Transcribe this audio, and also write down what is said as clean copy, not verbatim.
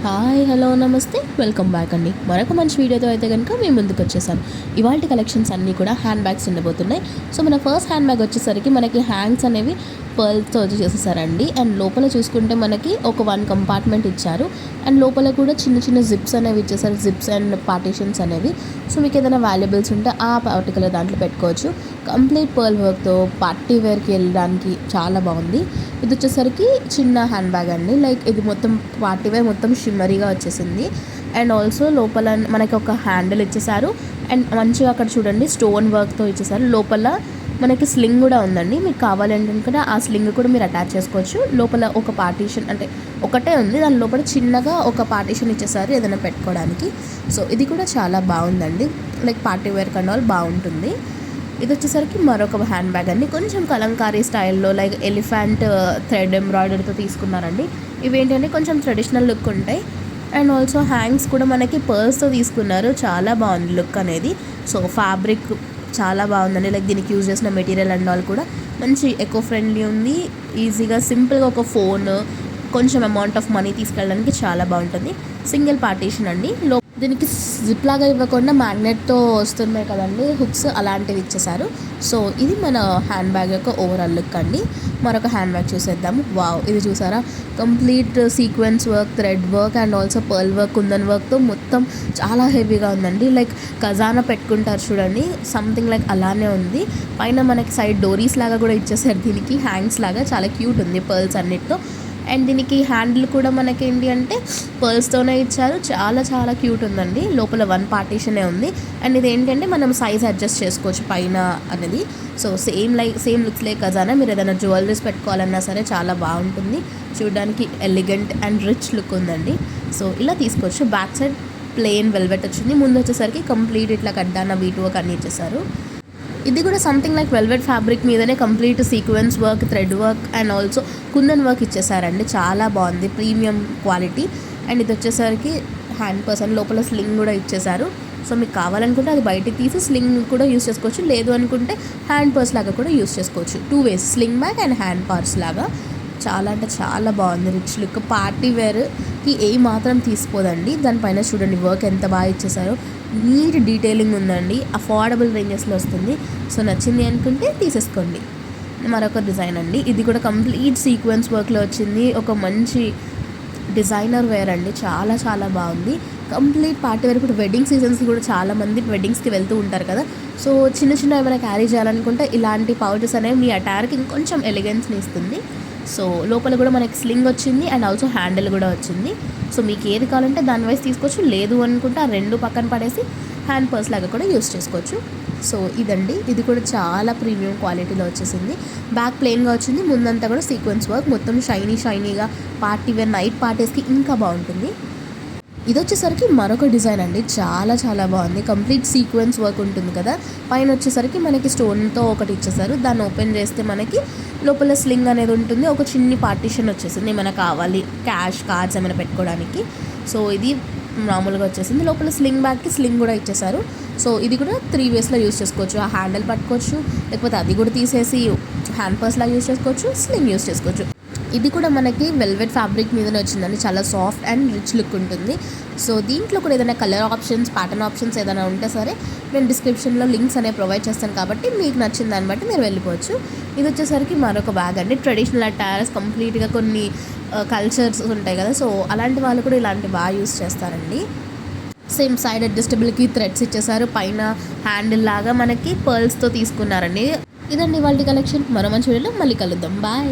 Hi hello నమస్తే welcome back అండి. మరొక మంచి వీడియోతో అయితే కనుక మేము ముందుకు వచ్చేసాను. ఇవాళ కలెక్షన్స్ అన్నీ కూడా హ్యాండ్ బ్యాగ్స్ ఉండబోతున్నాయి. సో మన ఫస్ట్ హ్యాండ్ బ్యాగ్ వచ్చేసరికి మనకి హ్యాండ్స్ అనేవి పర్ల్స్తో వచ్చి చేసేసారండి. అండ్ లోపల చూసుకుంటే మనకి ఒక 1 కంపార్ట్మెంట్ ఇచ్చారు. అండ్ లోపల కూడా చిన్న చిన్న జిప్స్ అనేవి ఇచ్చేసారు, జిప్స్ అండ్ పార్టీషన్స్ అనేవి. సో మీకు ఏదైనా వాల్యుబుల్స్ ఉంటే ఆ పర్టికులర్ దాంట్లో పెట్టుకోవచ్చు. కంప్లీట్ పర్ల్ వర్క్తో పార్టీ వేర్కి వెళ్ళడానికి చాలా బాగుంది. ఇది వచ్చేసరికి చిన్న హ్యాండ్ బ్యాగ్ అండి. లైక్ ఇది మొత్తం పార్టీ వేర్, మొత్తం షిమ్మరీగా వచ్చేసింది. అండ్ ఆల్సో లోపల మనకి ఒక హ్యాండిల్ ఇచ్చేసారు. అండ్ మంచిగా అక్కడ చూడండి స్టోన్ వర్క్తో ఇచ్చేసారు. లోపల మనకి స్లింగ్ కూడా ఉందండి. మీకు కావాలంటే ఆ స్లింగ్ కూడా మీరు అటాచ్ చేసుకోవచ్చు. లోపల ఒక పార్టీషన్ అంటే ఒకటే ఉంది, దాని లోపల చిన్నగా ఒక పార్టీషన్ ఇచ్చేసారు ఏదైనా పెట్టుకోవడానికి. సో ఇది కూడా చాలా బాగుందండి. లైక్ పార్టీ వేర్ కన్నా బాగుంటుంది. ఇది వచ్చేసరికి మరొక హ్యాండ్ బ్యాగ్ అండి. కొంచెం కలంకారీ స్టైల్లో లైక్ ఎలిఫెంట్ థ్రెడ్ ఎంబ్రాయిడరీతో తీసుకున్నారండి. ఇవేంటంటే కొంచెం ట్రెడిషనల్ లుక్ ఉంటాయి. అండ్ ఆల్సో హ్యాంగ్స్ కూడా మనకి పర్ల్స్తో తీసుకున్నారు. చాలా బాగుంది లుక్ అనేది. సో ఫ్యాబ్రిక్ చాలా బాగుందండి. లైక్ దీనికి యూజ్ చేసిన మెటీరియల్ అండ్ ఆల్ కూడా మంచి ఎకో ఫ్రెండ్లీ ఉంది. ఈజీగా సింపుల్గా ఒక ఫోన్, కొంచెం అమౌంట్ ఆఫ్ మనీ తీసుకెళ్ళడానికి చాలా బాగుంటుంది. సింగిల్ పార్టీషన్ అండి. దీనికి జిప్ లాగా ఇవ్వకుండా మ్యాగ్నెట్తో వస్తున్నాయి కదండి హుక్స్, అలాంటివి ఇచ్చేసారు. సో ఇది మన హ్యాండ్ బ్యాగ్ యొక్క ఓవరాల్ లుక్ అండి. మరొక హ్యాండ్ బ్యాగ్ చూసేద్దాము. వావ్, ఇది చూసారా, complete sequence work, thread work and also pearl work, kundan వర్క్తో మొత్తం చాలా హెవీగా ఉందండి. లైక్ ఖజానా పెట్టుకుంటారు చూడండి, సంథింగ్ లైక్ అలానే ఉంది. పైన మనకి సైడ్ డోరీస్ లాగా కూడా ఇచ్చేసారు. దీనికి హ్యాంగ్స్ లాగా చాలా క్యూట్ ఉంది పర్ల్స్ అన్నిటితో. అండ్ దీనికి హ్యాండిల్ కూడా మనకి ఏంటి అంటే పర్ల్స్తోనే ఇచ్చారు. చాలా చాలా క్యూట్ ఉందండి. లోపల 1 పార్టీషనే ఉంది. అండ్ ఇది ఏంటంటే మనం సైజ్ అడ్జస్ట్ చేసుకోవచ్చు పైన అనేది. సో సేమ్ లుక్స్ లైక్ ఖజానా. మీరు ఏదైనా జ్యువెలరీస్ పెట్టుకోవాలన్నా సరే చాలా బాగుంటుంది. చూడడానికి ఎలిగెంట్ అండ్ రిచ్ లుక్ ఉందండి. సో ఇలా తీసుకోవచ్చు. బ్యాక్ సైడ్ ప్లెయిన్ వెల్వెట్ వచ్చింది. ముందు వచ్చేసరికి కంప్లీట్ ఇట్లా కడ్డాన వీట్ వర్క్ అన్నీ ఇచ్చేసారు. ఇది కూడా సంథింగ్ లైక్ వెల్వెట్ ఫ్యాబ్రిక్ మీదనే complete sequence work, thread work and also kundan work ఇచ్చేసారండి. చాలా బాగుంది, ప్రీమియం క్వాలిటీ. అండ్ ఇది వచ్చేసరికి హ్యాండ్ పర్సన్, లోపల స్లింగ్ కూడా ఇచ్చేసారు. సో మీకు కావాలనుకుంటే అది బయటికి తీసి స్లింగ్ కూడా యూస్ చేసుకోవచ్చు. లేదు అనుకుంటే హ్యాండ్ పర్స్ లాగా కూడా యూస్ చేసుకోవచ్చు. 2 ways, sling bag and hand purse లాగా. చాలా అంటే చాలా బాగుంది, రిచ్ లుక్. పార్టీ వేర్కి ఏ మాత్రం తీసిపోదండి. దానిపైన చూడండి వర్క్ ఎంత బాగా ఇచ్చేసారో. నీట్ డీటెయిలింగ్ ఉందండి. అఫోర్డబుల్ రేంజెస్లో వస్తుంది. సో నచ్చింది అనుకుంటే తీసేసుకోండి. మరొక డిజైన్ అండి. ఇది కూడా కంప్లీట్ సీక్వెన్స్ వర్క్లో వచ్చింది. ఒక మంచి డిజైనర్ వేర్ అండి. చాలా చాలా బాగుంది. Complete party wear. ఇప్పుడు వెడ్డింగ్ సీజన్స్ కూడా చాలామంది వెడ్డింగ్స్కి వెళ్తూ ఉంటారు కదా. సో చిన్న చిన్న ఏమైనా క్యారీ చేయాలనుకుంటే ఇలాంటి పౌచెస్ అనేవి మీ అటైర్కి ఇంకొంచెం ఎలిగెన్స్ని ఇస్తుంది. సో లోపల కూడా మనకి స్లింగ్ వచ్చింది అండ్ ఆల్సో హ్యాండిల్ కూడా వచ్చింది. సో మీకు ఏది కావాలంటే దాని వైస్ తీసుకోవచ్చు. లేదు అనుకుంటే ఆ 2 పక్కన పడేసి హ్యాండ్ పర్స్ లాగా కూడా యూస్ చేసుకోవచ్చు. సో ఇదండి. ఇది కూడా చాలా ప్రీమియం క్వాలిటీలో వచ్చేసింది. బ్యాక్ ప్లెయిన్గా వచ్చింది. ముందంతా కూడా సీక్వెన్స్ వర్క్, మొత్తం షైనీగా పార్టీ వేర్, నైట్ పార్టీస్కి ఇంకా బాగుంటుంది. ఇది వచ్చేసరికి మరొక డిజైన్ అండి. చాలా చాలా బాగుంది. కంప్లీట్ సీక్వెన్స్ వర్క్ ఉంటుంది కదా. పైన వచ్చేసరికి మనకి స్టోన్తో ఒకటి ఇచ్చేసారు. దాన్ని ఓపెన్ చేస్తే మనకి లోపల స్లింగ్ అనేది ఉంటుంది. ఒక చిన్ని పార్టీషన్ వచ్చేసింది ఏమైనా కావాలి, క్యాష్, కార్డ్స్ ఏమైనా పెట్టుకోవడానికి. సో ఇది మామూలుగా వచ్చేసింది. లోపల స్లింగ్ బ్యాగ్కి స్లింగ్ కూడా ఇచ్చేసారు. సో ఇది కూడా 3 waysలో యూస్ చేసుకోవచ్చు. ఆ హ్యాండిల్ పట్టుకోవచ్చు, లేకపోతే అది కూడా తీసేసి హ్యాండ్ పర్స్ లాగా యూస్ చేసుకోవచ్చు, స్లింగ్ యూస్ చేసుకోవచ్చు. ఇది కూడా మనకి వెల్వెట్ ఫ్యాబ్రిక్ మీదనే వచ్చిందండి. చాలా సాఫ్ట్ అండ్ రిచ్ లుక్ ఉంటుంది. సో దీంట్లో కూడా ఏదైనా కలర్ ఆప్షన్స్, ప్యాటర్న్ ఆప్షన్స్ ఏదైనా ఉంటే సరే నేను డిస్క్రిప్షన్లో లింక్స్ అనేవి ప్రొవైడ్ చేస్తాను, కాబట్టి మీకు నచ్చిన దాన్ని బట్టి మీరు వెళ్ళిపోవచ్చు. ఇది వచ్చేసరికి మరొక బ్యాగ్ అండి. ట్రెడిషనల్ అటైర్స్ కంప్లీట్గా కొన్ని కల్చర్స్ ఉంటాయి కదా. సో అలాంటి వాళ్ళు కూడా ఇలాంటి బాగా యూస్ చేస్తారండి. సేమ్ సైడ్ అడ్జస్టబుల్కి థ్రెడ్స్ ఇచ్చేసారు. పైన హ్యాండిల్ లాగా మనకి పర్ల్స్తో తీసుకున్నారండి. ఇదండి వాళ్ళ కలెక్షన్. మరో మంచి వీడియోలో మళ్ళీ కలుద్దాం. బాయ్.